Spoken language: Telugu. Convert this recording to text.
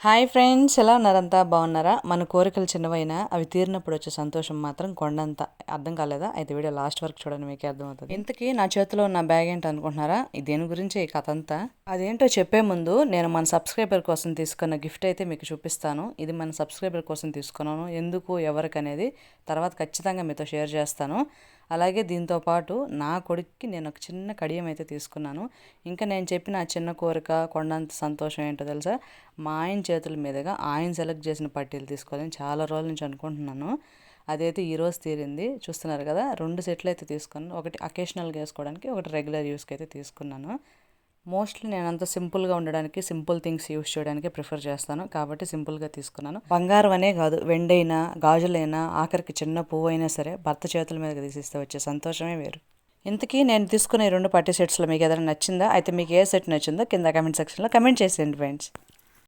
హాయ్ ఫ్రెండ్స్, ఎలా ఉన్నారంతా? బాగున్నారా? మన కోరికలు చిన్నవైనా అవి తీరినప్పుడు వచ్చే సంతోషం మాత్రం కొండంత. అర్థం కాలేదా? అయితే వీడియో లాస్ట్ వరకు చూడండి, మీకే అర్థమవుతుంది. ఇంతకీ నా చేతిలో ఉన్న బ్యాగ్ ఏంటి అనుకుంటున్నారా? దేని గురించి ఈ కథ అంతా? అదేంటో చెప్పే ముందు నేను మన సబ్స్క్రైబర్ కోసం తీసుకున్న గిఫ్ట్ అయితే మీకు చూపిస్తాను. ఇది మన సబ్స్క్రైబర్ కోసం తీసుకున్నాను. ఎందుకు, ఎవరికి అనేది తర్వాత ఖచ్చితంగా మీతో షేర్ చేస్తాను. అలాగే దీంతో పాటు నా కొడుక్కి నేను ఒక చిన్న కడియం అయితే తీసుకున్నాను. ఇంకా నేను చెప్పిన ఆ చిన్న కోరిక కొండంత సంతోషం ఏంటో తెలుసా? మా ఆయన చేతుల మీదుగా ఆయన సెలెక్ట్ చేసిన పట్టీలు తీసుకోవాలని చాలా రోజుల నుంచి అనుకుంటున్నాను. అదైతే ఈరోజు తీరింది. చూస్తున్నారు కదా, 2 సెట్లు అయితే తీసుకున్నాను. ఒకటి అకేషనల్గా వేసుకోవడానికి, ఒకటి రెగ్యులర్ యూస్కి అయితే తీసుకున్నాను. మోస్ట్లీ నేను అంత సింపుల్గా ఉండడానికి, సింపుల్ థింగ్స్ యూస్ చేయడానికి ప్రిఫర్ చేస్తాను. కాబట్టి సింపుల్గా తీసుకున్నాను. బంగారం అనే కాదు, వెండైనా, గాజులైనా, ఆఖరికి చిన్న పువ్వు అయినా సరే భర్త చేతుల మీద తీసిస్తే వచ్చే సంతోషమే వేరు. ఇంతకీ నేను తీసుకున్న ఈ 2 పట్టీ సెట్స్లో మీకు ఏదైనా నచ్చిందా? అయితే మీకు ఏ సెట్ నచ్చిందో కింద కమెంట్ సెక్షన్లో కమెంట్ చేసేయండి ఫ్రెండ్స్.